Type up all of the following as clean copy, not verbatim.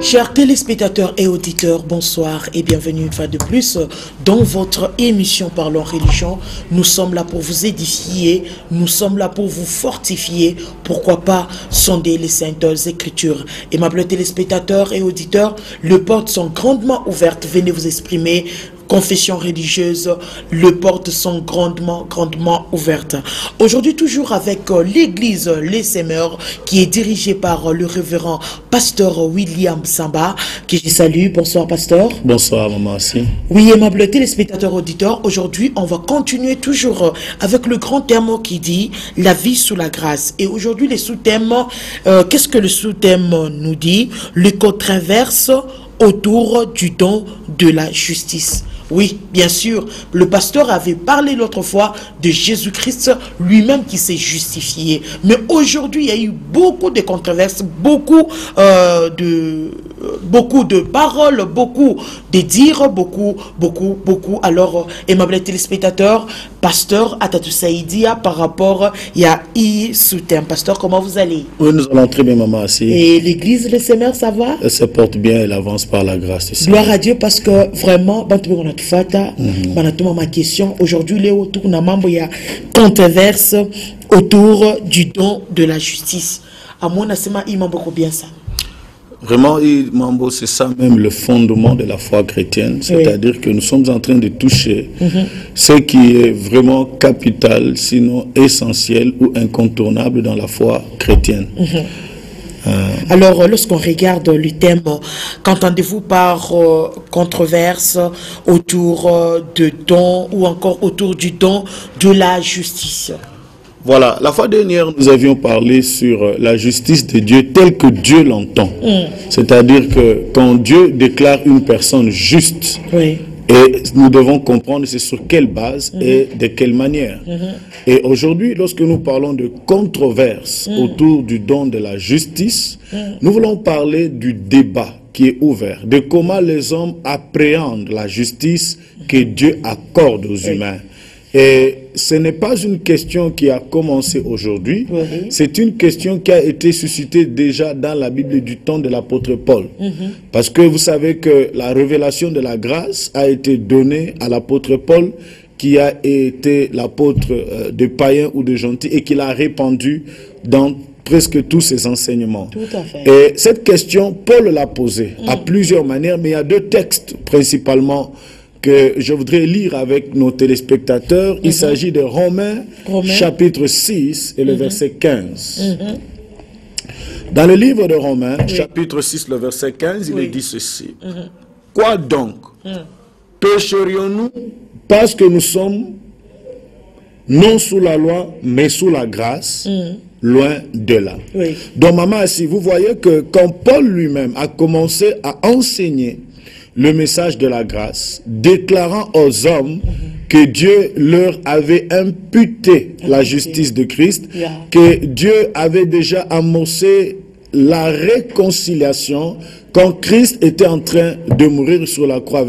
Chers téléspectateurs et auditeurs, bonsoir et bienvenue une fois de plus dans votre émission Parlons Religion. Nous sommes là pour vous édifier, nous sommes là pour vous fortifier, pourquoi pas sonder les saintes écritures. Aimables téléspectateurs et auditeurs, les portes sont grandement ouvertes, venez vous exprimer. Confession religieuse, les portes sont grandement ouvertes. Aujourd'hui, toujours avec l'église Les Semeurs, qui est dirigée par le révérend pasteur William Samba, qui je salue. Bonsoir, pasteur. Bonsoir, maman. Aussi. Oui, aimable téléspectateurs auditeurs, aujourd'hui, on va continuer toujours avec le grand thème qui dit la vie sous la grâce. Et aujourd'hui, les sous-thèmes, qu'est-ce que le sous-thème nous dit? Le controverse autour du don de la justice. Oui, bien sûr, le pasteur avait parlé l'autre fois de Jésus-Christ lui-même qui s'est justifié. Mais aujourd'hui, il y a eu beaucoup de controverses, beaucoup de paroles, beaucoup de dires, beaucoup. Alors, aimables téléspectateurs, pasteur Atatou Saïdia, par rapport, il y a sous-thème. Pasteur, comment vous allez? Oui, nous allons très bien, maman. Aussi. Et l'église, les Semeurs, ça va? Elle se porte bien, elle avance par la grâce du Seigneur. Gloire à Dieu, parce que vraiment, ma question aujourd'hui, il y a controverse autour du don de la justice. À mon avis, il m'a beaucoup bien ça. Vraiment, Mambo, c'est ça même le fondement de la foi chrétienne. C'est-à-dire que nous sommes en train de toucher ce qui est vraiment capital, sinon essentiel ou incontournable dans la foi chrétienne. Alors, lorsqu'on regarde le thème, qu'entendez-vous par controverse autour de don ou encore autour du don de la justice? Voilà, la fois dernière, nous avions parlé sur la justice de Dieu telle que Dieu l'entend. C'est-à-dire que quand Dieu déclare une personne juste, et nous devons comprendre c'est sur quelle base et de quelle manière. Et aujourd'hui, lorsque nous parlons de controverse autour du don de la justice, nous voulons parler du débat qui est ouvert, de comment les hommes appréhendent la justice que Dieu accorde aux humains. Et ce n'est pas une question qui a commencé aujourd'hui, c'est une question qui a été suscitée déjà dans la Bible du temps de l'apôtre Paul. Parce que vous savez que la révélation de la grâce a été donnée à l'apôtre Paul, qui a été l'apôtre de païens ou de gentils et qui l'a répandu dans presque tous ses enseignements. Tout à fait. Et cette question, Paul l'a posée à plusieurs manières, mais il y a deux textes principalement que je voudrais lire avec nos téléspectateurs. Il s'agit de Romains, chapitre 6 et le verset 15. Dans le livre de Romains, chapitre 6, le verset 15, il est dit ceci. Quoi donc? Pécherions-nous parce que nous sommes non sous la loi, mais sous la grâce? Loin de là. Donc, maman, si vous voyez que quand Paul lui-même a commencé à enseigner le message de la grâce, déclarant aux hommes que Dieu leur avait imputé la justice de Christ, que Dieu avait déjà amorcé la réconciliation quand Christ était en train de mourir sur la croix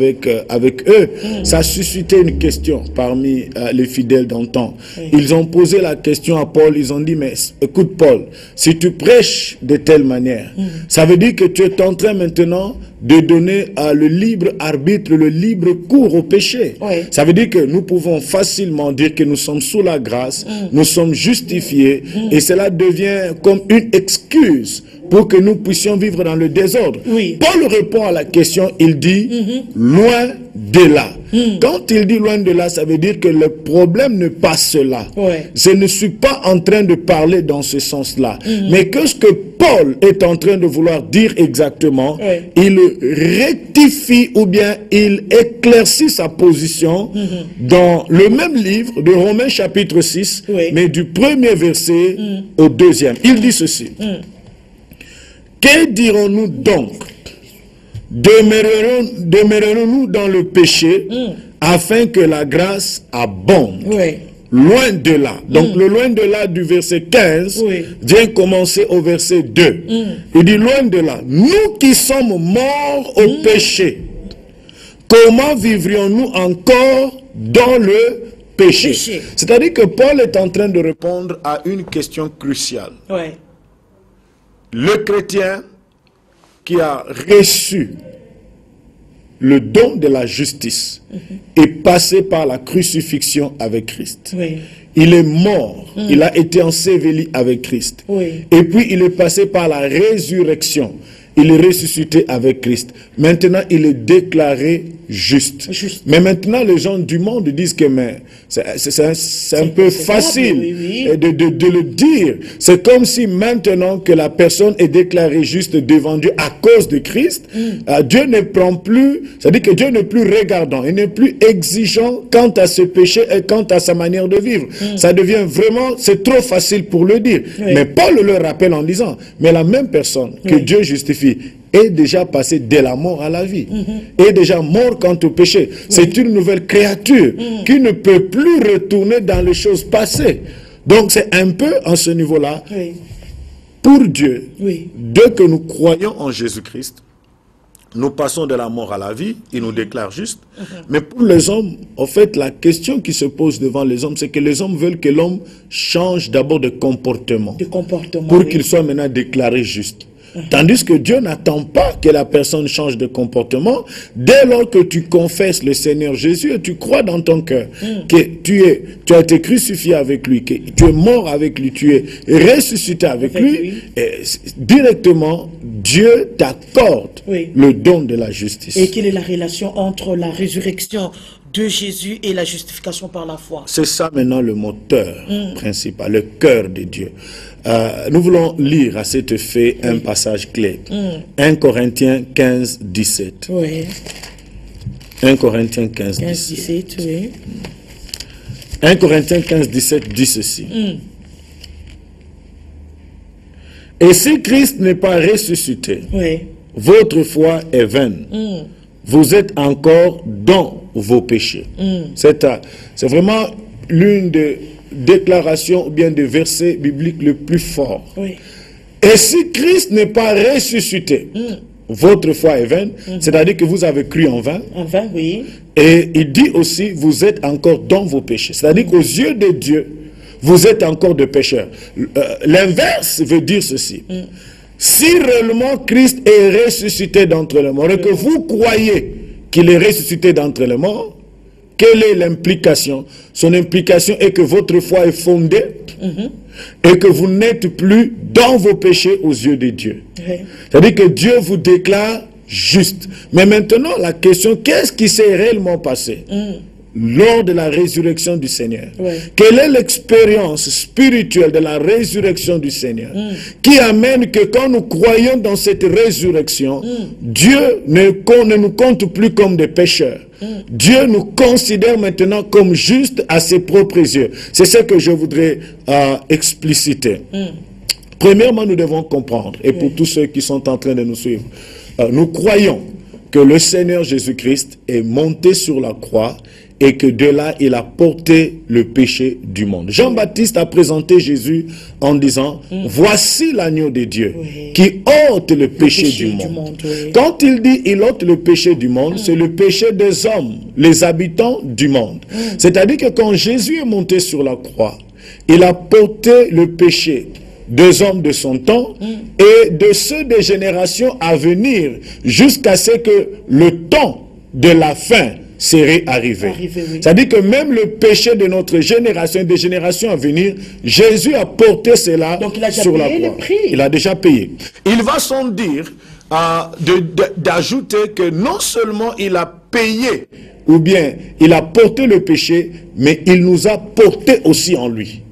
avec eux. Ça a suscité une question parmi les fidèles d'antan. Ils ont posé la question à Paul, ils ont dit, mais écoute Paul, si tu prêches de telle manière, ça veut dire que tu es en train maintenant de donner le libre arbitre, le libre cours au péché. Ça veut dire que nous pouvons facilement dire que nous sommes sous la grâce, nous sommes justifiés, et cela devient comme une excuse pour que nous puissions vivre dans le désordre. Paul répond à la question, il dit loin de là. Quand il dit loin de là, ça veut dire que le problème n'est pas cela. Je ne suis pas en train de parler dans ce sens-là. Mais que ce que Paul est en train de vouloir dire exactement, il rectifie ou bien il éclaircit sa position dans le même livre de Romains chapitre 6, mais du premier verset au deuxième. Il dit ceci. Que dirons-nous donc? Demeurerons-nous dans le péché afin que la grâce abonde? Loin de là. Donc le loin de là du verset 15 vient commencer au verset 2. Il dit loin de là. Nous qui sommes morts au péché, comment vivrions-nous encore dans le péché? C'est-à-dire que Paul est en train de répondre à une question cruciale. Le chrétien qui a reçu le don de la justice est passé par la crucifixion avec Christ. Oui. Il est mort, il a été enseveli avec Christ. Oui. Et puis il est passé par la résurrection. Il est ressuscité avec Christ. Maintenant, il est déclaré juste. Mais maintenant, les gens du monde disent que c'est un peu facile de le dire. C'est comme si maintenant que la personne est déclarée juste devant Dieu à cause de Christ, Dieu ne prend plus, c'est-à-dire que Dieu n'est plus regardant, il n'est plus exigeant quant à ce péché et quant à sa manière de vivre. Ça devient vraiment, c'est trop facile pour le dire. Mais Paul le rappelle en disant, mais la même personne que Dieu justifie est déjà passé de la mort à la vie, est déjà mort quant au péché. C'est une nouvelle créature qui ne peut plus retourner dans les choses passées. Donc c'est un peu en ce niveau-là, pour Dieu, dès que nous croyons en Jésus-Christ, nous passons de la mort à la vie, il nous déclare juste. Mais pour les hommes, en fait, la question qui se pose devant les hommes, c'est que les hommes veulent que l'homme change d'abord de comportement, pour qu'il soit maintenant déclaré juste. Tandis que Dieu n'attend pas que la personne change de comportement. Dès lors que tu confesses le Seigneur Jésus et tu crois dans ton cœur que tu as été crucifié avec lui, que tu es mort avec lui, tu es ressuscité avec lui, et directement Dieu t'accorde le don de la justice. Et quelle est la relation entre la résurrection de Jésus et la justification par la foi? C'est ça maintenant le moteur principal, le cœur de Dieu. Nous voulons lire à cet effet un passage clé. 1 Corinthiens 15, 17. 1 Corinthiens 15, 17. 1 Corinthiens 15, 17 dit ceci. Et si Christ n'est pas ressuscité, votre foi est vaine. Vous êtes encore dans vos péchés. C'est vraiment l'une des déclaration ou bien de versets bibliques le plus fort. Et si Christ n'est pas ressuscité, votre foi est vaine, c'est-à-dire que vous avez cru en vain. Et il dit aussi, vous êtes encore dans vos péchés. C'est-à-dire qu'aux yeux de Dieu, vous êtes encore des pécheurs. L'inverse veut dire ceci. Si réellement Christ est ressuscité d'entre les morts et que vous croyez qu'il est ressuscité d'entre les morts, quelle est l'implication? Son implication est que votre foi est fondée et que vous n'êtes plus dans vos péchés aux yeux de Dieu. C'est-à-dire que Dieu vous déclare juste. Mais maintenant, la question, qu'est-ce qui s'est réellement passé lors de la résurrection du Seigneur? Quelle est l'expérience spirituelle de la résurrection du Seigneur qui amène que quand nous croyons dans cette résurrection, Dieu ne nous compte plus comme des pécheurs. Dieu nous considère maintenant comme justes à ses propres yeux. C'est ce que je voudrais expliciter. Premièrement, nous devons comprendre, et pour tous ceux qui sont en train de nous suivre, nous croyons que le Seigneur Jésus-Christ est monté sur la croix et que de là, il a porté le péché du monde. Jean-Baptiste a présenté Jésus en disant, voici l'agneau de Dieu qui ôte le péché du monde. Quand il dit, il ôte le péché du monde, c'est le péché des hommes, les habitants du monde. C'est-à-dire que quand Jésus est monté sur la croix, il a porté le péché des hommes de son temps et de ceux des générations à venir, jusqu'à ce que le temps de la fin serait arrivé. C'est-à-dire que même le péché de notre génération et des générations à venir, Jésus a porté cela sur la croix. Il a déjà payé. Il va sans dire d'ajouter que non seulement il a payé, ou bien il a porté le péché, mais il nous a porté aussi en lui.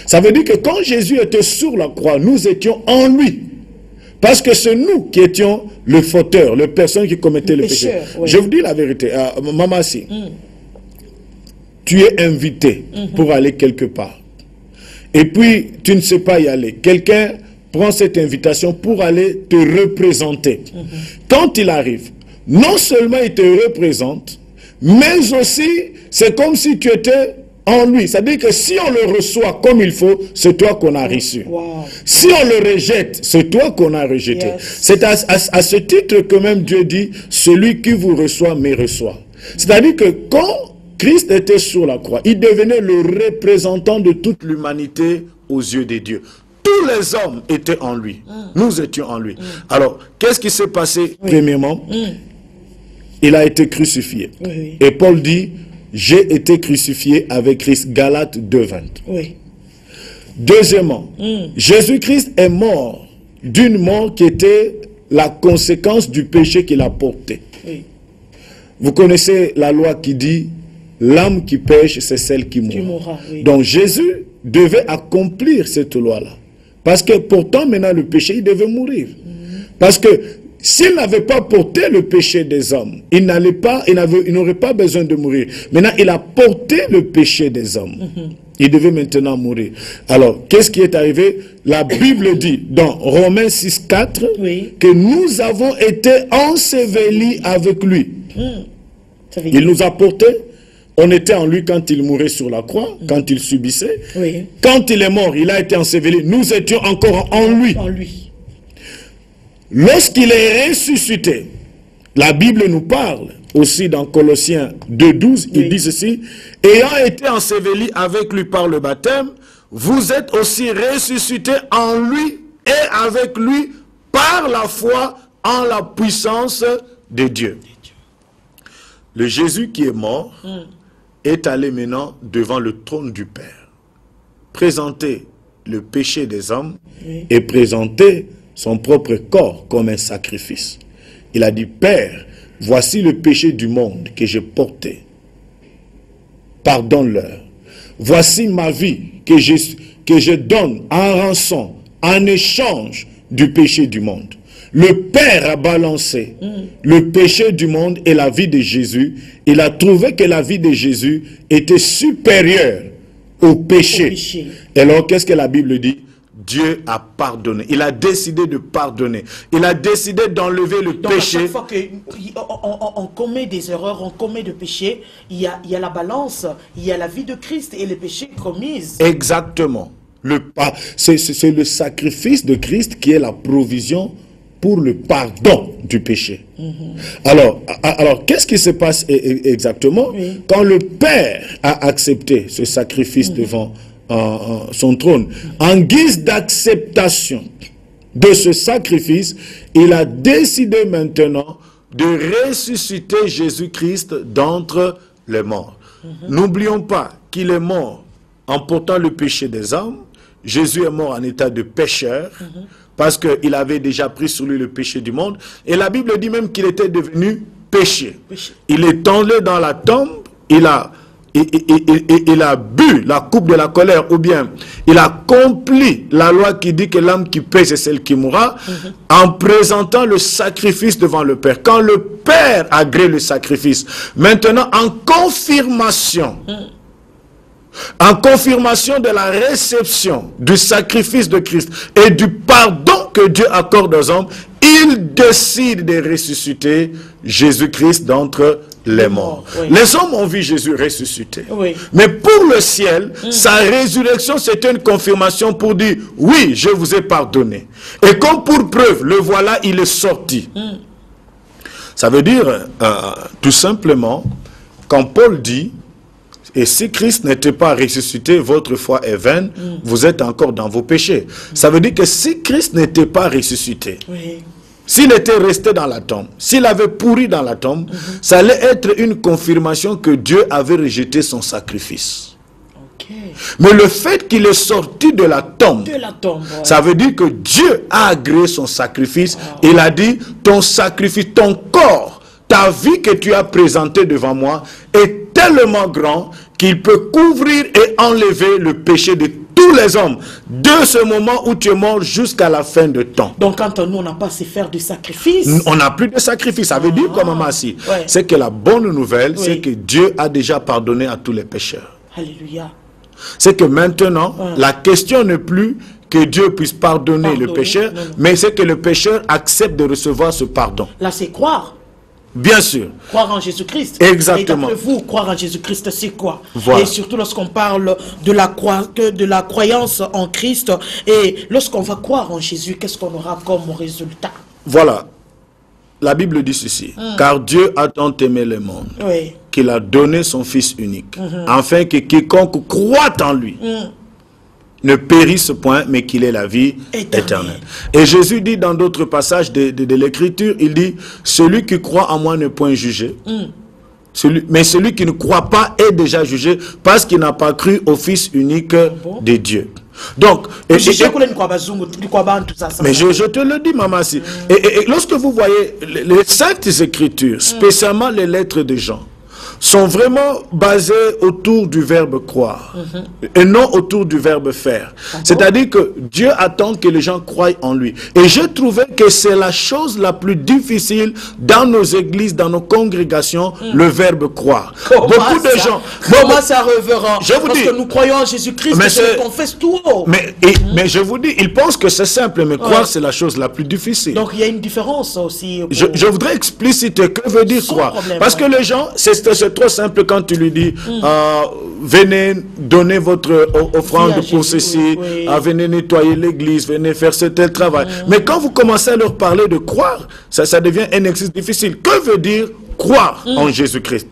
Ça veut dire que quand Jésus était sur la croix, nous étions en lui. Parce que c'est nous qui étions le fauteur, les personnes qui commettaient le péché. Je vous dis la vérité, maman, si tu es invité pour aller quelque part, et puis tu ne sais pas y aller, quelqu'un prend cette invitation pour aller te représenter. Quand il arrive, non seulement il te représente, mais aussi c'est comme si tu étais en lui. C'est-à-dire que si on le reçoit comme il faut, c'est toi qu'on a reçu. Si on le rejette, c'est toi qu'on a rejeté. C'est à ce titre que même Dieu dit, celui qui vous reçoit me reçoit. C'est-à-dire que quand Christ était sur la croix, il devenait le représentant de toute l'humanité aux yeux de Dieu. tous les hommes étaient en lui. Nous étions en lui. Alors, qu'est-ce qui s'est passé? Premièrement, il a été crucifié. Et Paul dit, j'ai été crucifié avec Christ. Galates 2:20. Deuxièmement, Jésus-Christ est mort d'une mort qui était la conséquence du péché qu'il a porté. Vous connaissez la loi qui dit, l'âme qui pêche, c'est celle qui mourra. Donc Jésus devait accomplir cette loi-là. Parce que pourtant, maintenant, le péché, il devait mourir. Parce que s'il n'avait pas porté le péché des hommes, il n'aurait pas besoin de mourir. Maintenant, il a porté le péché des hommes. Il devait maintenant mourir. Alors, qu'est-ce qui est arrivé? La Bible dit dans Romains 6:4 que nous avons été ensevelis avec lui. Il nous a porté. On était en lui quand il mourait sur la croix, quand il subissait. Quand il est mort, il a été enseveli. Nous étions encore en lui. Lorsqu'il est ressuscité, la Bible nous parle aussi dans Colossiens 2:12, il dit ceci, ayant été enseveli avec lui par le baptême, vous êtes aussi ressuscités en lui et avec lui par la foi en la puissance de Dieu. Le Jésus qui est mort est allé maintenant devant le trône du Père, présenter le péché des hommes et présenter son propre corps comme un sacrifice. Il a dit, Père, voici le péché du monde que j'ai porté. Pardonne-leur. Voici ma vie que je donne en rançon, en échange du péché du monde. Le Père a balancé le péché du monde et la vie de Jésus. Il a trouvé que la vie de Jésus était supérieure au péché. Et alors, qu'est-ce que la Bible dit? Dieu a pardonné. Il a décidé de pardonner. Il a décidé d'enlever le péché. À chaque fois qu'on commet des erreurs, on commet des péchés, il y a la balance, il y a la vie de Christ et les péchés commis. Exactement. C'est le sacrifice de Christ qui est la provision pour le pardon du péché. Alors qu'est-ce qui se passe exactement? Quand le Père a accepté ce sacrifice devant son trône, en guise d'acceptation de ce sacrifice, il a décidé maintenant de ressusciter Jésus-Christ d'entre les morts. N'oublions pas qu'il est mort en portant le péché des hommes. Jésus est mort en état de pécheur, parce qu'il avait déjà pris sur lui le péché du monde. Et la Bible dit même qu'il était devenu péché. Il est tombé dans la tombe, il a bu la coupe de la colère, ou bien il a accompli la loi qui dit que l'âme qui pêche c'est celle qui mourra, en présentant le sacrifice devant le Père. Quand le Père agrée le sacrifice, maintenant en confirmation de la réception du sacrifice de Christ et du pardon que Dieu accorde aux hommes, il décide de ressusciter Jésus-Christ d'entre les morts. Les hommes ont vu Jésus ressusciter. Mais pour le ciel, sa résurrection, c'était une confirmation pour dire, oui, je vous ai pardonné. Et comme pour preuve, le voilà, il est sorti. Ça veut dire, tout simplement, quand Paul dit, et si Christ n'était pas ressuscité, votre foi est vaine, vous êtes encore dans vos péchés. Ça veut dire que si Christ n'était pas ressuscité, s'il était resté dans la tombe, s'il avait pourri dans la tombe, ça allait être une confirmation que Dieu avait rejeté son sacrifice. Mais le fait qu'il est sorti de la tombe, ça veut dire que Dieu a agréé son sacrifice. Il a dit, ton sacrifice, ton corps, ta vie que tu as présentée devant moi est tellement grand qu'il peut couvrir et enlever le péché de tous les hommes, de ce moment où tu es mort jusqu'à la fin de temps. Donc quand nous, on n'a pas à faire de sacrifice. On n'a plus de sacrifice. Ça veut dire quoi, maman, si? C'est que la bonne nouvelle, c'est que Dieu a déjà pardonné à tous les pécheurs. Alléluia. C'est que maintenant, la question n'est plus que Dieu puisse pardonner le pécheur, mais c'est que le pécheur accepte de recevoir ce pardon. Là, c'est croire. Bien sûr. Croire en Jésus-Christ. Exactement. Et d'après vous, croire en Jésus-Christ, c'est quoi? Voilà. Et surtout lorsqu'on parle de la croyance en Christ, et lorsqu'on va croire en Jésus, qu'est-ce qu'on aura comme résultat? Voilà. La Bible dit ceci. Car Dieu a tant aimé le monde qu'il a donné son Fils unique, afin que quiconque croit en lui ne périsse point, mais qu'il ait la vie éternelle. Et Jésus dit dans d'autres passages de l'Écriture, il dit, celui qui croit en moi n'est point jugé. Mais celui qui ne croit pas est déjà jugé parce qu'il n'a pas cru au Fils unique de Dieu. Donc, mais je te le dis, maman, et lorsque vous voyez les saintes écritures, spécialement les lettres de Jean, sont vraiment basées autour du verbe croire et non autour du verbe faire. C'est-à-dire que Dieu attend que les gens croient en lui. Et je trouvais que c'est la chose la plus difficile dans nos églises, dans nos congrégations, le verbe croire. Beaucoup de gens... Comment ça, révérend? Je vous Parce dis, que nous croyons en Jésus-Christ, mais je le confesse tout haut. Mais je vous dis, ils pensent que c'est simple, mais croire, c'est la chose la plus difficile. Donc il y a une différence aussi. Je voudrais expliciter que veut dire croire. Parce que les gens, c'est trop simple quand tu lui dis venez donner votre offrande pour ceci, venez nettoyer l'église, venez faire ce tel travail. Mais quand vous commencez à leur parler de croire, ça devient un exercice difficile. Que veut dire croire en Jésus-Christ?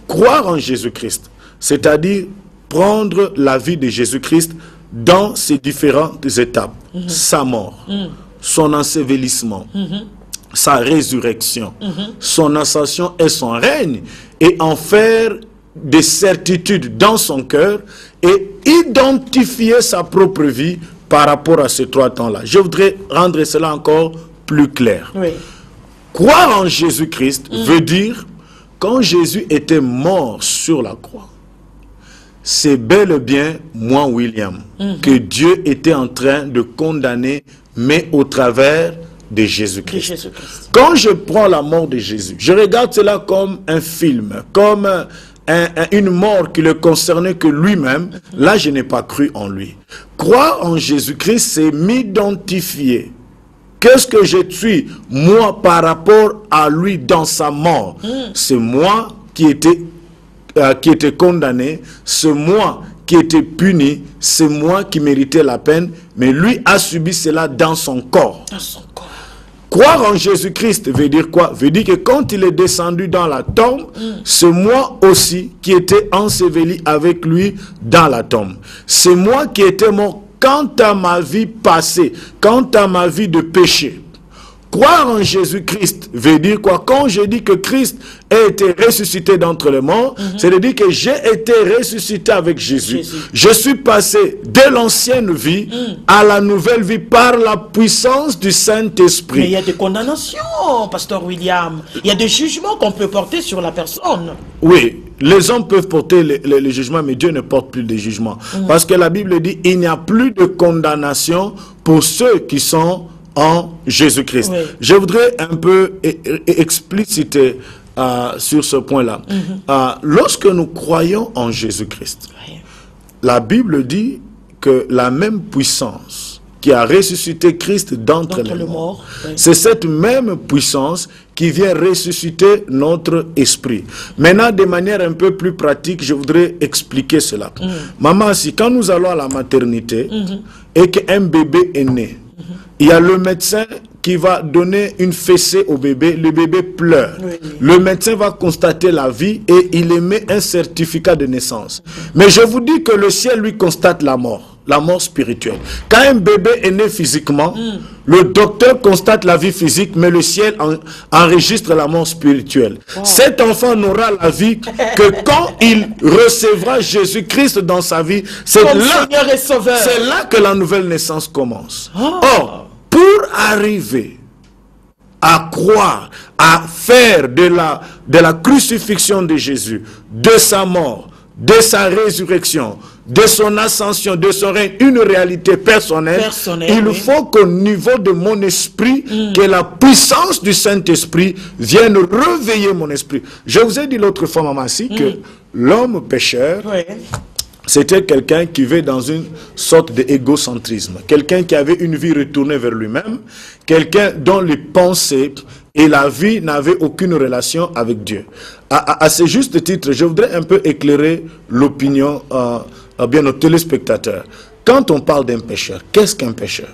Croire en Jésus-Christ, c'est-à-dire prendre la vie de Jésus-Christ dans ses différentes étapes. Sa mort, son ensevelissement, sa résurrection, son ascension et son règne, et en faire des certitudes dans son cœur et identifier sa propre vie par rapport à ces trois temps-là. Je voudrais rendre cela encore plus clair. Croire en Jésus-Christ veut dire, quand Jésus était mort sur la croix, c'est bel et bien moi, William, que Dieu était en train de condamner, mais au travers de Jésus-Christ. Quand je prends la mort de Jésus, je regarde cela comme un film, comme une mort qui ne le concernait que lui-même. Là, je n'ai pas cru en lui. Croire en Jésus-Christ, c'est m'identifier. Qu'est-ce que je suis, moi, par rapport à lui dans sa mort? C'est moi qui était condamné, c'est moi qui était puni, c'est moi qui méritais la peine, mais lui a subi cela dans son corps. Dans son corps. Croire en Jésus-Christ veut dire quoi? Veut dire que quand il est descendu dans la tombe, c'est moi aussi qui étais enseveli avec lui dans la tombe. C'est moi qui étais mort quant à ma vie passée, quant à ma vie de péché. Croire en Jésus-Christ veut dire quoi? Quand je dis que Christ a été ressuscité d'entre les morts, c'est de dire que j'ai été ressuscité avec Jésus. Je suis passé de l'ancienne vie à la nouvelle vie par la puissance du Saint-Esprit. Mais il y a des condamnations, Pasteur William. Il y a des jugements qu'on peut porter sur la personne. Oui, les hommes peuvent porter les jugements, mais Dieu ne porte plus de jugements. Parce que la Bible dit, il n'y a plus de condamnation pour ceux qui sont en Jésus-Christ. Je voudrais un peu expliciter sur ce point-là. Lorsque nous croyons en Jésus-Christ, la Bible dit que la même puissance qui a ressuscité Christ d'entre les morts, c'est cette même puissance qui vient ressusciter notre esprit. Maintenant, de manière un peu plus pratique, je voudrais expliquer cela. Maman, si quand nous allons à la maternité et qu'un bébé est né, il y a le médecin qui va donner une fessée au bébé, le bébé pleure. Le médecin va constater la vie et il émet un certificat de naissance. Mais je vous dis que le ciel, lui, constate la mort spirituelle. Quand un bébé est né physiquement, le docteur constate la vie physique, mais le ciel enregistre la mort spirituelle. Cet enfant n'aura la vie que quand il recevra Jésus-Christ dans sa vie. C'est là que la nouvelle naissance commence. Or, pour arriver à croire, à faire de la crucifixion de Jésus, de sa mort, de sa résurrection, de son ascension, de son règne, une réalité personnelle, il faut qu'au niveau de mon esprit, que la puissance du Saint-Esprit vienne réveiller mon esprit. Je vous ai dit l'autre fois, maman, que l'homme pécheur, c'était quelqu'un qui vivait dans une sorte d'égocentrisme, quelqu'un qui avait une vie retournée vers lui-même, quelqu'un dont les pensées et la vie n'avaient aucune relation avec Dieu. À ce juste titre, je voudrais un peu éclairer l'opinion bien nos téléspectateurs, quand on parle d'un pécheur, qu'est-ce qu'un pécheur?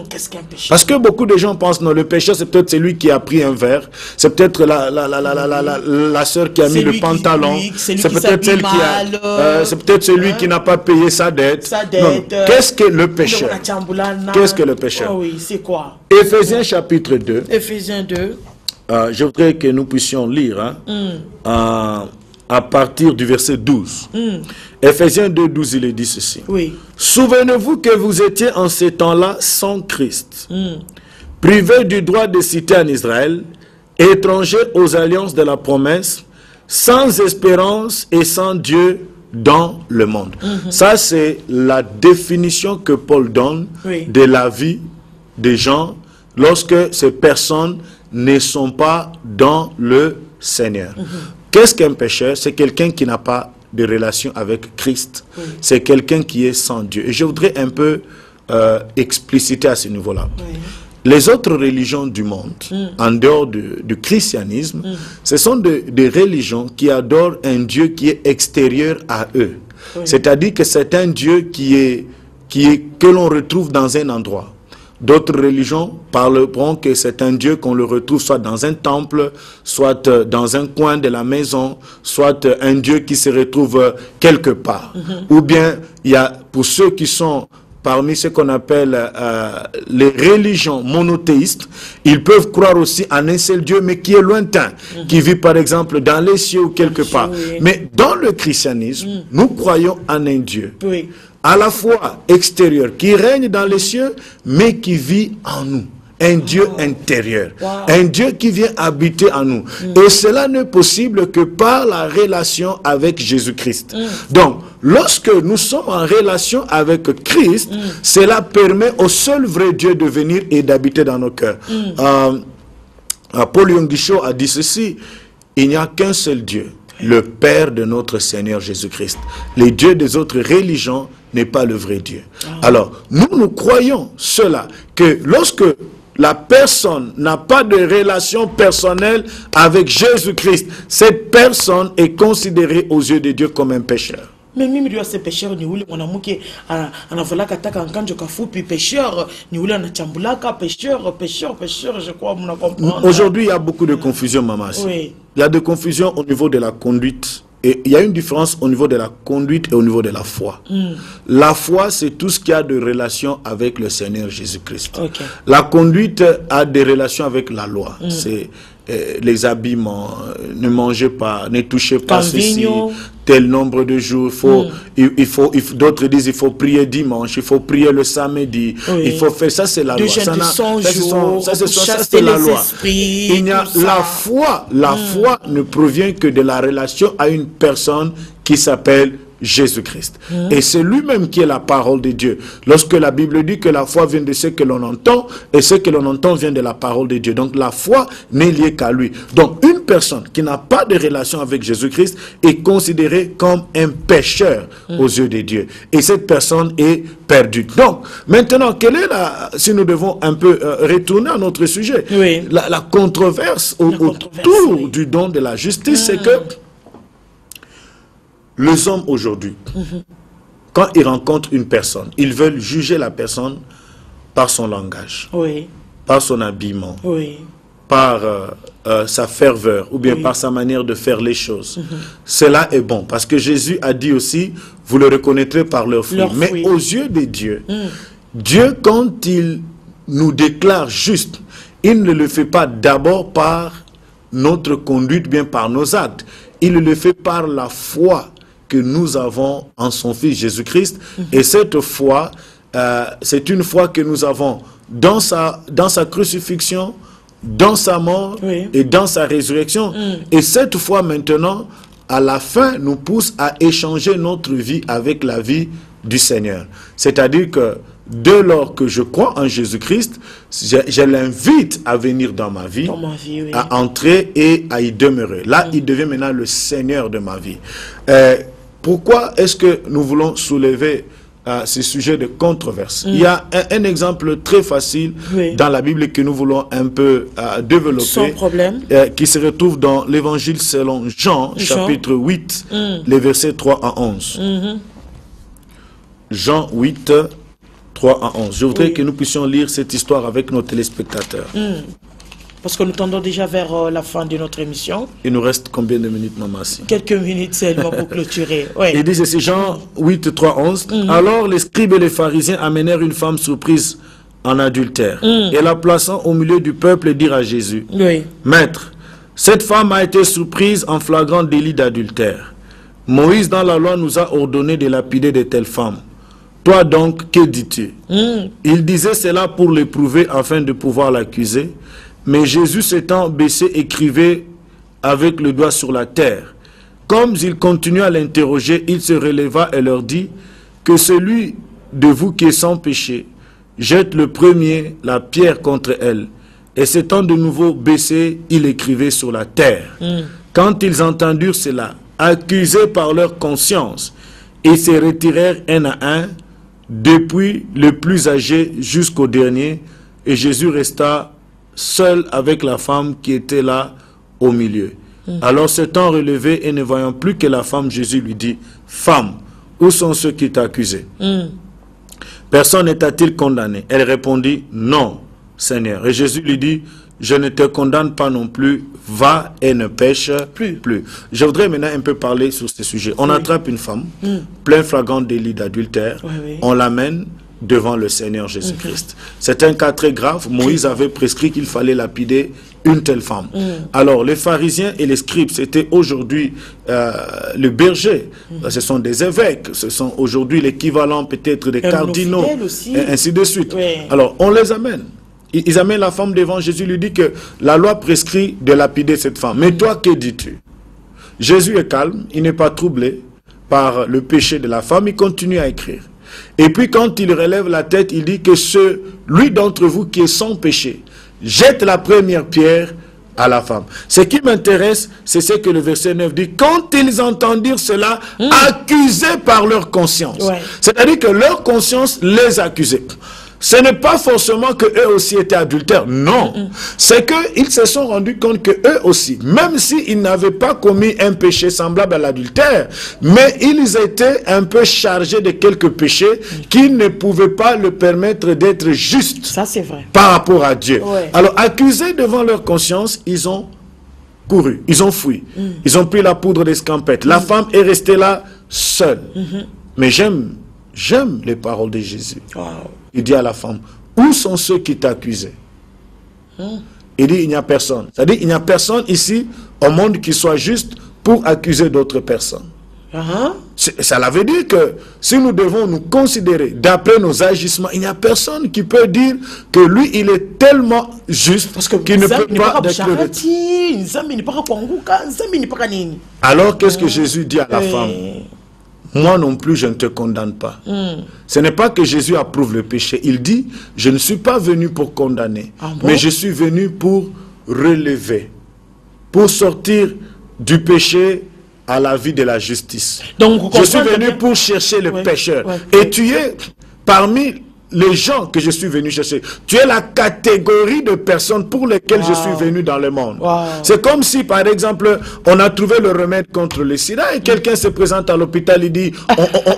Qu'est-ce qu'un pécheur? Parce que beaucoup de gens pensent, non, le pécheur, c'est peut-être celui qui a pris un verre, c'est peut-être la sœur qui a mis le pantalon, c'est peut-être celle qui a, c'est peut-être celui qui n'a pas payé sa dette. Qu'est-ce que le pécheur? Qu'est-ce que le pécheur? Oui, c'est quoi? Éphésiens chapitre 2. Éphésiens 2. Je voudrais que nous puissions lire à partir du verset 12. Éphésiens 2, 12, il est dit ceci. Oui. Souvenez-vous que vous étiez en ces temps-là sans Christ, privés du droit de cité en Israël, étrangers aux alliances de la promesse, sans espérance et sans Dieu dans le monde. Ça, c'est la définition que Paul donne de la vie des gens lorsque ces personnes ne sont pas dans le Seigneur. Qu'est-ce qu'un pécheur? C'est quelqu'un qui n'a pas de relation avec Christ. C'est quelqu'un qui est sans Dieu. Et je voudrais un peu expliciter à ce niveau-là. Les autres religions du monde, en dehors du christianisme, ce sont des religions qui adorent un Dieu qui est extérieur à eux. C'est-à-dire que c'est un Dieu que l'on retrouve dans un endroit. D'autres religions parleront que c'est un Dieu qu'on le retrouve soit dans un temple, soit dans un coin de la maison, soit un Dieu qui se retrouve quelque part. Ou bien, il y a, pour ceux qui sont parmi ce qu'on appelle les religions monothéistes, ils peuvent croire aussi en un seul Dieu, mais qui est lointain, qui vit par exemple dans les cieux ou quelque part. Mais dans le christianisme, nous croyons en un Dieu. À la fois extérieur, qui règne dans les cieux, mais qui vit en nous. Un Dieu intérieur. Un Dieu qui vient habiter en nous. Et cela n'est possible que par la relation avec Jésus-Christ. Donc, lorsque nous sommes en relation avec Christ, cela permet au seul vrai Dieu de venir et d'habiter dans nos cœurs. Paul Yonggi-Cho a dit ceci: il n'y a qu'un seul Dieu, le Père de notre Seigneur Jésus-Christ. Les dieux des autres religions n'est pas le vrai Dieu. Alors, nous croyons cela, que lorsque la personne n'a pas de relation personnelle avec Jésus-Christ, cette personne est considérée aux yeux de Dieu comme un pécheur. Mais mimi doit ces pécheurs ni ule mwanamke anavolaka taka nkanjo kafupi pécheur ni ule anachambulaka pécheur je crois mna comprendre. Aujourd'hui, il y a beaucoup de confusion, maman. Il y a de confusion au niveau de la conduite. Et il y a une différence au niveau de la conduite et au niveau de la foi. La foi, c'est tout ce qui a de relation avec le Seigneur Jésus-Christ. La conduite a des relations avec la loi. C'est les habillements, ne mangez pas, ne touchez pas ceci, tel nombre de jours. D'autres disent il faut prier dimanche, il faut prier le samedi, il faut faire ça, c'est la loi. Ça c'est la loi. Il y a la foi. La foi ne provient que de la relation à une personne qui s'appelle Jésus-Christ. Et c'est lui-même qui est la parole de Dieu. Lorsque la Bible dit que la foi vient de ce que l'on entend, et ce que l'on entend vient de la parole de Dieu. Donc la foi n'est liée qu'à lui. Donc une personne qui n'a pas de relation avec Jésus-Christ est considérée comme un pécheur aux yeux de Dieu. Et cette personne est perdue. Donc maintenant, quelle est si nous devons un peu retourner à notre sujet, la controverse autour du don de la justice, c'est que les hommes aujourd'hui, quand ils rencontrent une personne, ils veulent juger la personne par son langage, par son habillement, par sa ferveur, ou bien par sa manière de faire les choses. Cela est bon, parce que Jésus a dit aussi, vous le reconnaîtrez par leurs fruits. Mais aux yeux de Dieu, Dieu, quand il nous déclare juste, il ne le fait pas d'abord par notre conduite, bien par nos actes. Il le fait par la foi que nous avons en son Fils Jésus-Christ. Et cette foi, c'est une foi que nous avons dans sa crucifixion, dans sa mort et dans sa résurrection. Et cette foi maintenant, à la fin, nous pousse à échanger notre vie avec la vie du Seigneur. C'est-à-dire que dès lors que je crois en Jésus-Christ, je l'invite à venir dans ma vie, à entrer et à y demeurer. Là, il devient maintenant le Seigneur de ma vie. Pourquoi est-ce que nous voulons soulever ce sujet de controverse? Il y a un exemple très facile dans la Bible que nous voulons un peu développer. Sans problème. Qui se retrouve dans l'évangile selon Jean, chapitre 8, les versets 3 à 11. Jean 8, 3 à 11. Je voudrais que nous puissions lire cette histoire avec nos téléspectateurs. Parce que nous tendons déjà vers la fin de notre émission. Il nous reste combien de minutes, Maman? Quelques minutes seulement pour clôturer. Ouais. Il dit ceci, Jean 8, 3, 11. Alors les scribes et les pharisiens amenèrent une femme surprise en adultère. Et la plaçant au milieu du peuple, dirent à Jésus, Maître, cette femme a été surprise en flagrant délit d'adultère. Moïse dans la loi nous a ordonné de lapider de telles femmes. Toi donc, que dis-tu? Il disait cela pour l'éprouver afin de pouvoir l'accuser. Mais Jésus s'étant baissé écrivait avec le doigt sur la terre. Comme il continuait à l'interroger, il se releva et leur dit que celui de vous qui est sans péché jette le premier la pierre contre elle. Et s'étant de nouveau baissé, il écrivait sur la terre. Quand ils entendirent cela, accusés par leur conscience, ils se retirèrent un à un, depuis le plus âgé jusqu'au dernier, et Jésus resta seul avec la femme qui était là au milieu. Alors s'étant relevé et ne voyant plus que la femme, Jésus lui dit, Femme, où sont ceux qui t'accusaient? Personne n'est-il condamné? Elle répondit, Non, Seigneur. Et Jésus lui dit, je ne te condamne pas non plus, va et ne pêche plus. Je voudrais maintenant un peu parler sur ce sujet. On attrape une femme, plein flagrant délit d'adultère, on l'amène devant le Seigneur Jésus-Christ. C'est un cas très grave. Moïse avait prescrit qu'il fallait lapider une telle femme. Alors, les pharisiens et les scribes, c'était aujourd'hui le berger. Ce sont des évêques. Ce sont aujourd'hui l'équivalent peut-être des cardinaux. Et ainsi de suite. Alors, on les amène. Ils amènent la femme devant Jésus, lui dit que la loi prescrit de lapider cette femme. Mais toi, que dis-tu? Jésus est calme, il n'est pas troublé par le péché de la femme, il continue à écrire. Et puis quand il relève la tête, il dit que celui d'entre vous qui est sans péché, jette la première pierre à la femme. Ce qui m'intéresse, c'est ce que le verset 9 dit. Quand ils entendirent cela, accusés par leur conscience. C'est-à-dire que leur conscience les accusait. Ce n'est pas forcément qu'eux aussi étaient adultères. Non. C'est qu'ils se sont rendus compte qu'eux aussi, même s'ils n'avaient pas commis un péché semblable à l'adultère, mais ils étaient un peu chargés de quelques péchés qui ne pouvaient pas leur permettre d'être justes. Ça, c'est vrai. Par rapport à Dieu. Alors, accusés devant leur conscience, ils ont couru, ils ont fui. Ils ont pris la poudre d'escampette. La femme est restée là seule. Mais j'aime les paroles de Jésus. Il dit à la femme, où sont ceux qui t'accusaient? Il dit, il n'y a personne. C'est-à-dire, il n'y a personne ici au monde qui soit juste pour accuser d'autres personnes. Ça veut dire que si nous devons nous considérer d'après nos agissements, il n'y a personne qui peut dire que lui, il est tellement juste qu'il ne peut pas déclarer. Alors, qu'est-ce que Jésus dit à la femme? Moi non plus, je ne te condamne pas. Ce n'est pas que Jésus approuve le péché. Il dit, je ne suis pas venu pour condamner, mais je suis venu pour relever, pour sortir du péché à la vie de la justice. Donc, je suis venu pour chercher le pécheur. Et tu es parmi les gens que je suis venu chercher. Tu es la catégorie de personnes pour lesquelles je suis venu dans le monde. C'est comme si, par exemple, on a trouvé le remède contre le sida et quelqu'un se présente à l'hôpital, il dit,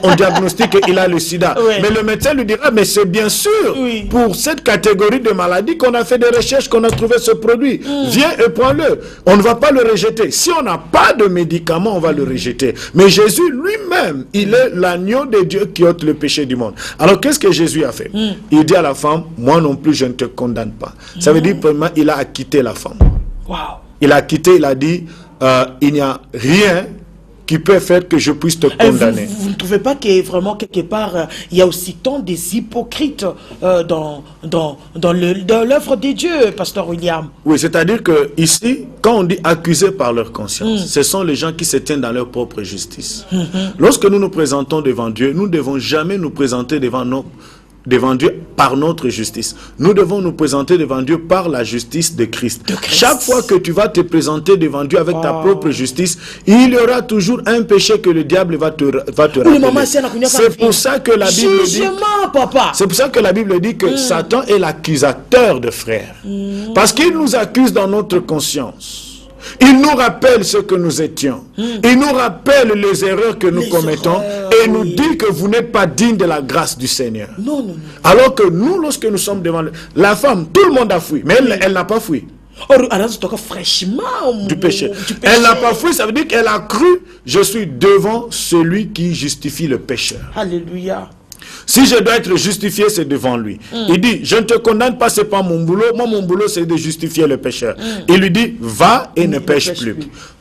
on diagnostique qu'il a le sida. Mais le médecin lui dira, mais c'est bien sûr pour cette catégorie de maladies qu'on a fait des recherches, qu'on a trouvé ce produit. Viens et prends-le. On ne va pas le rejeter. Si on n'a pas de médicament, on va le rejeter. Mais Jésus lui-même, il est l'agneau de Dieu qui ôte le péché du monde. Alors, qu'est-ce que Jésus a fait? Il dit à la femme, moi non plus je ne te condamne pas. Ça veut dire, premièrement, il a acquitté la femme. Il a acquitté, il a dit, il n'y a rien qui peut faire que je puisse te condamner. Vous ne trouvez pas que vraiment quelque part, il y a aussi tant des hypocrites dans l'œuvre de Dieu, Pasteur William? Oui, c'est-à-dire que ici, quand on dit accusés par leur conscience, ce sont les gens qui se tiennent dans leur propre justice. Lorsque nous nous présentons devant Dieu, nous ne devons jamais nous présenter devant Dieu par notre justice. Nous devons nous présenter devant Dieu par la justice de Christ. Chaque fois que tu vas te présenter devant Dieu avec ta propre justice, il y aura toujours un péché que le diable va te rappeler. C'est pour ça que la Bible dit, c'est pour ça que la Bible dit que Satan est l'accusateur de frères. Parce qu'il nous accuse dans notre conscience. Il nous rappelle ce que nous étions. Il nous rappelle les erreurs que nous commettons et nous dit que vous n'êtes pas digne de la grâce du Seigneur. Non, non, non. Alors que nous, lorsque nous sommes devant la femme, tout le monde a fui, mais elle n'a pas fui. Fraîchement Du péché. Elle n'a pas fui, ça veut dire qu'elle a cru, je suis devant celui qui justifie le pécheur. Alléluia. Si je dois être justifié, c'est devant lui. Il dit, je ne te condamne pas, c'est pas mon boulot. Moi, mon boulot, c'est de justifier le pécheur. Il lui dit, va et ne pêche plus.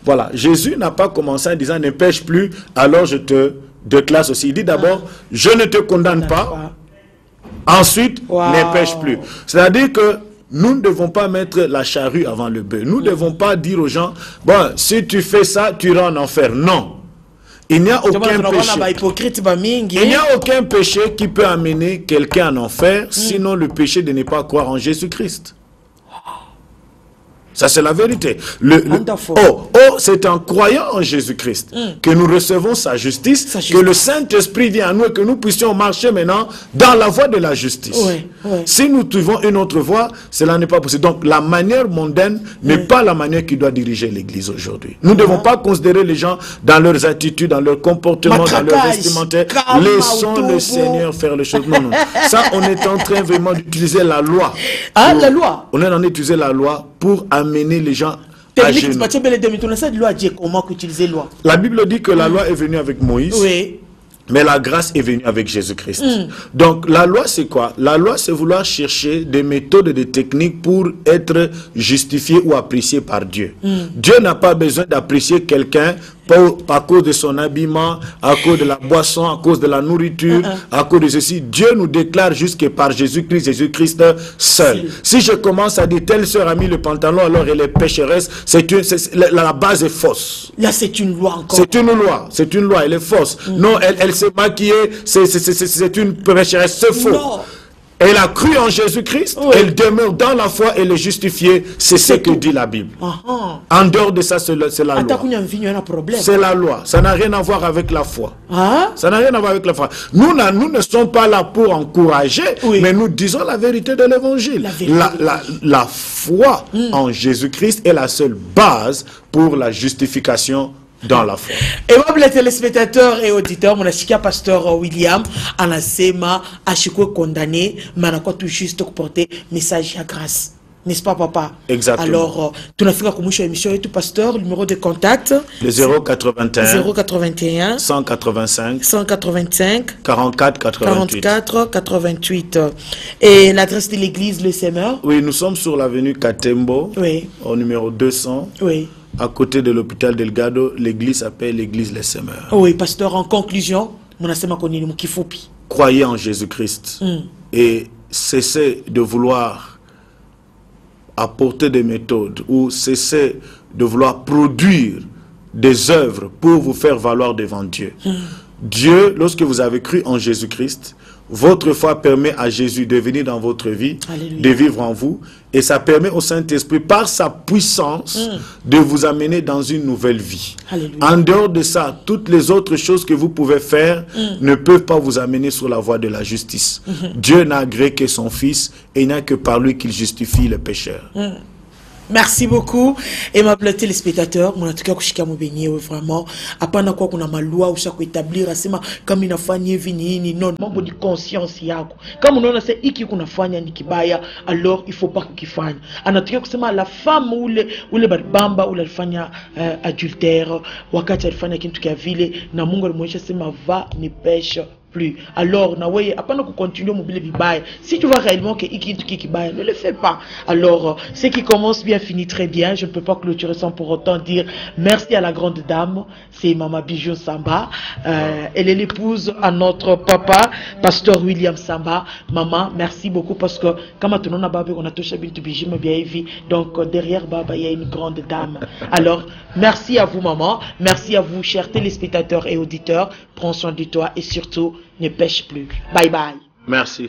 Voilà, Jésus n'a pas commencé en disant, ne pêche plus, alors je te déclasse aussi. Il dit d'abord, je ne te condamne pas. Ensuite, ne pêche plus. C'est-à-dire que nous ne devons pas mettre la charrue avant le bœuf. Nous ne devons pas dire aux gens, bon, si tu fais ça, tu iras en enfer. Non. Il n'y a aucun péché. Il n'y a aucun péché qui peut amener quelqu'un en enfer, sinon le péché de ne pas croire en Jésus-Christ. Ça, c'est la vérité. C'est en croyant en Jésus-Christ que nous recevons sa justice, que le Saint-Esprit vient à nous et que nous puissions marcher maintenant dans la voie de la justice. Si nous trouvons une autre voie, cela n'est pas possible. Donc, la manière mondaine n'est pas la manière qui doit diriger l'Église aujourd'hui. Nous ne devons pas considérer les gens dans leurs attitudes, dans leur comportement, dans leur vestimentaire. Laissons le Seigneur faire les choses. Non, non. Ça, on est en train vraiment d'utiliser la loi. La loi. On est en train d'utiliser la loi pour amener les gens à genoux. La Bible dit que la loi est venue avec Moïse, mais la grâce est venue avec Jésus-Christ. Donc la loi, c'est quoi? La loi, c'est vouloir chercher des méthodes et des techniques pour être justifié ou apprécié par Dieu. Dieu n'a pas besoin d'apprécier quelqu'un à cause de son habillement, à cause de la boisson, à cause de la nourriture, à cause de ceci. Dieu nous déclare juste que par Jésus-Christ, Jésus-Christ seul. Si je commence à dire telle sœur a mis le pantalon, alors elle est pécheresse, la base est fausse. Là, c'est une loi encore. C'est une loi, elle est fausse. Non, elle s'est maquillée, c'est une pécheresse, c'est faux. Non. Elle a cru en Jésus-Christ, elle demeure dans la foi, elle est justifiée. C'est ce que dit la Bible. En dehors de ça, c'est la loi. C'est la loi. Ça n'a rien à voir avec la foi. Ça n'a rien à voir avec la foi. Nous ne sommes pas là pour encourager, mais nous disons la vérité de l'évangile. La foi en Jésus-Christ est la seule base pour la justification dans la foi. Aimable téléspectateurs et auditeurs, mon achika pasteur William, anasema ashikwe condamné, manako tout juste porter message à grâce. N'est-ce pas, papa? Exactement. Alors, tu n'as fait qu'à commencer l'émission et tout, pasteur, le numéro de contact. Le 081 081 185 185 44 88. 44 88. Et l'adresse de l'église, le Semeur? Oui, nous sommes sur l'avenue Katembo, au numéro 200. Oui. À côté de l'hôpital Delgado, l'église s'appelle l'église Les Semeurs. Oui, pasteur, en conclusion, croyez en Jésus-Christ et cessez de vouloir apporter des méthodes ou cessez de vouloir produire des œuvres pour vous faire valoir devant Dieu. Dieu, lorsque vous avez cru en Jésus-Christ, votre foi permet à Jésus de venir dans votre vie, de vivre en vous, et ça permet au Saint-Esprit, par sa puissance, de vous amener dans une nouvelle vie. En dehors de ça, toutes les autres choses que vous pouvez faire ne peuvent pas vous amener sur la voie de la justice. Dieu n'a agréé que son Fils, et il n'y a que par lui qu'il justifie le pécheur. Merci beaucoup. Et ma téléspectateur, mon en tout cas, kushika mbenye vraiment. Apana kwa kuna malua usha kuétablir asema kama inafanya hivi nini non mambo di conscience yako. Kama unaona sasa hiki kunafanya ni kibaya, alors il faut pas kukifanya. Anataka kusema la femme ule barbamba ule alifanya adultère wakati alifanya kitu kia vile na Mungu alimwonyesha sema va ni pêche plus. Alors, apana ku continuer mobile bibaya. Si tu vois réellement que kibaya, ne le fais pas. Alors, ce qui commence bien finit très bien. Je ne peux pas clôturer sans pour autant dire merci à la grande dame. C'est Maman Bijou Samba. Elle est l'épouse à notre papa, pasteur William Samba. Maman, merci beaucoup parce que comme on a touché Bintou Bijou, donc derrière Baba, il y a une grande dame. Alors, merci à vous, maman. Merci à vous, chers téléspectateurs et auditeurs. Prends soin de toi et surtout, ne pêche plus. Bye bye. Merci.